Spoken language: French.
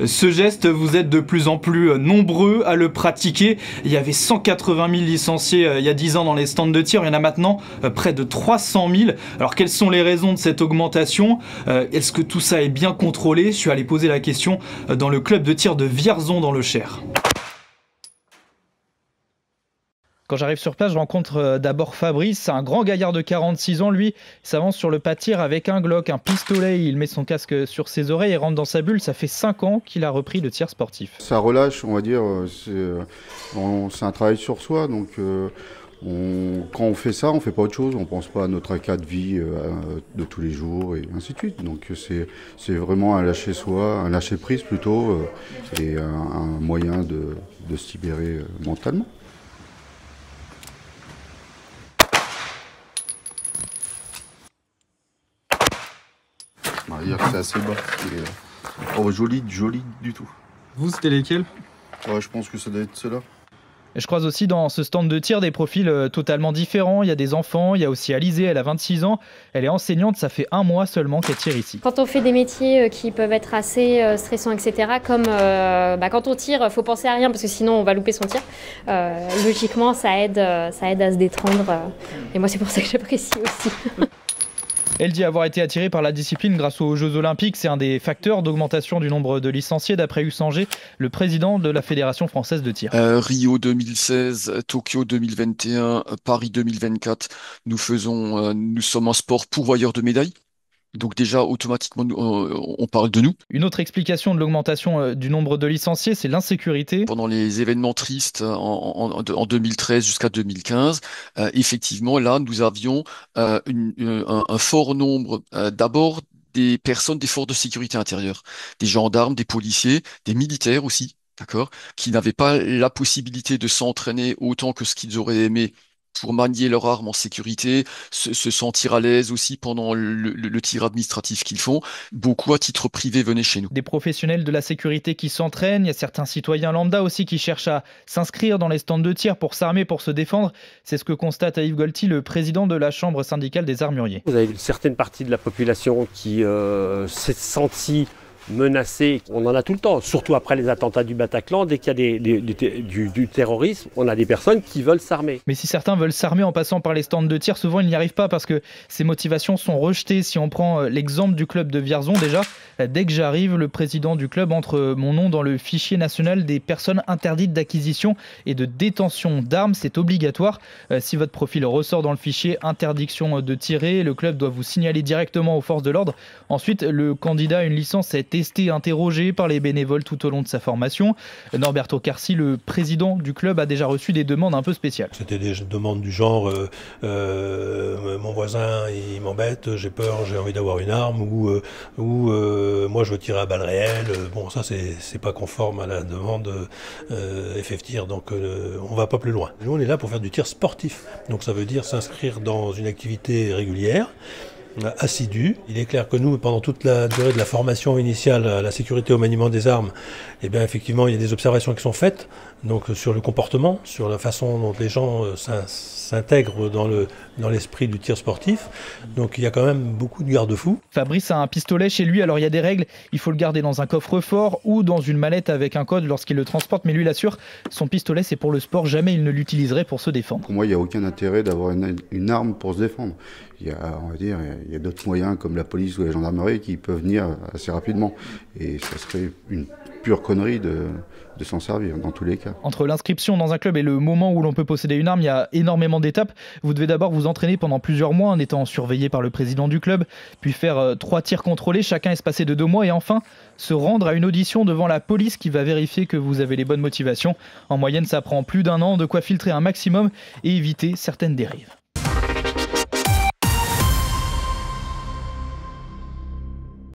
Ce geste, vous êtes de plus en plus nombreux à le pratiquer. Il y avait 180 000 licenciés il y a 10 ans dans les stands de tir. Il y en a maintenant près de 300 000. Alors, quelles sont les raisons de cette augmentation ? Est-ce que tout ça est bien contrôlé ? Je suis allé poser la question dans le club de tir de Vierzon dans le Cher. Quand j'arrive sur place, je rencontre d'abord Fabrice, c'est un grand gaillard de 46 ans. Lui, il s'avance sur le pas de tir avec un Glock, un pistolet. Il met son casque sur ses oreilles et rentre dans sa bulle. Ça fait 5 ans qu'il a repris le tir sportif. Ça relâche, on va dire. C'est un travail sur soi. Donc, quand on fait ça, on ne fait pas autre chose. On ne pense pas à notre cas de vie de tous les jours et ainsi de suite. Donc, c'est vraiment un lâcher-soi, un lâcher-prise plutôt, et un moyen de se libérer mentalement. On va dire que c'est assez bas. Oh, joli du tout. Vous, c'était lesquels ? Ouais, je pense que ça doit être ceux-là. Je croise aussi dans ce stand de tir des profils totalement différents. Il y a des enfants, il y a aussi Alizée, elle a 26 ans. Elle est enseignante, ça fait 1 mois seulement qu'elle tire ici. Quand on fait des métiers qui peuvent être assez stressants, etc., comme quand on tire, il faut penser à rien parce que sinon on va louper son tir. Logiquement, ça aide à se détendre. Et moi, c'est pour ça que j'apprécie aussi. Elle dit avoir été attirée par la discipline grâce aux Jeux Olympiques. C'est un des facteurs d'augmentation du nombre de licenciés, d'après Hugues Sanger, le président de la Fédération française de tir. Rio 2016, Tokyo 2021, Paris 2024, nous sommes un sport pourvoyeur de médailles. Donc déjà, automatiquement, on parle de nous. Une autre explication de l'augmentation du nombre de licenciés, c'est l'insécurité. Pendant les événements tristes en 2013 jusqu'à 2015, effectivement, là, nous avions un fort nombre, d'abord, des personnes des forces de sécurité intérieure, des gendarmes, des policiers, des militaires aussi, d'accord, qui n'avaient pas la possibilité de s'entraîner autant que ce qu'ils auraient aimé pour manier leur arme en sécurité, se sentir à l'aise aussi pendant le tir administratif qu'ils font. Beaucoup à titre privé venaient chez nous. Des professionnels de la sécurité qui s'entraînent, il y a certains citoyens lambda aussi qui cherchent à s'inscrire dans les stands de tir pour s'armer, pour se défendre. C'est ce que constate Yves Golti, le président de la Chambre syndicale des armuriers. Vous avez une certaine partie de la population qui s'est sentie menacés, on en a tout le temps, surtout après les attentats du Bataclan. Dès qu'il y a du terrorisme, on a des personnes qui veulent s'armer. Mais si certains veulent s'armer en passant par les stands de tir, souvent ils n'y arrivent pas parce que ces motivations sont rejetées. Si on prend l'exemple du club de Vierzon, déjà, dès que j'arrive, le président du club entre mon nom dans le fichier national des personnes interdites d'acquisition et de détention d'armes. C'est obligatoire. Si votre profil ressort dans le fichier interdiction de tirer, le club doit vous signaler directement aux forces de l'ordre. Ensuite, le candidat à une licence est testé, interrogé par les bénévoles tout au long de sa formation. Norberto Carci, le président du club, a déjà reçu des demandes un peu spéciales. C'était des demandes du genre mon voisin il m'embête, j'ai peur, j'ai envie d'avoir une arme, ou moi je veux tirer à balles réelles. Bon, ça c'est pas conforme à la demande FF-Tir, donc on va pas plus loin. Nous on est là pour faire du tir sportif, donc ça veut dire s'inscrire dans une activité régulière, assidu. Il est clair que nous, pendant toute la durée de la formation initiale à la sécurité au maniement des armes, eh bien effectivement il y a des observations qui sont faites, donc sur le comportement, sur la façon dont les gens s'intègrent dans l'esprit du tir sportif. Donc il y a quand même beaucoup de garde-fous. Fabrice a un pistolet chez lui, alors il y a des règles, il faut le garder dans un coffre-fort ou dans une mallette avec un code lorsqu'il le transporte, mais lui l'assure, son pistolet c'est pour le sport, jamais il ne l'utiliserait pour se défendre. Pour moi il n'y a aucun intérêt d'avoir une arme pour se défendre. Il y a d'autres moyens comme la police ou la gendarmerie qui peuvent venir assez rapidement. Et ça serait une pure connerie de s'en servir dans tous les cas. Entre l'inscription dans un club et le moment où l'on peut posséder une arme, il y a énormément d'étapes. Vous devez d'abord vous entraîner pendant plusieurs mois en étant surveillé par le président du club, puis faire 3 tirs contrôlés, chacun espacé de 2 mois, et enfin se rendre à une audition devant la police qui va vérifier que vous avez les bonnes motivations. En moyenne, ça prend plus d'1 an, de quoi filtrer un maximum et éviter certaines dérives.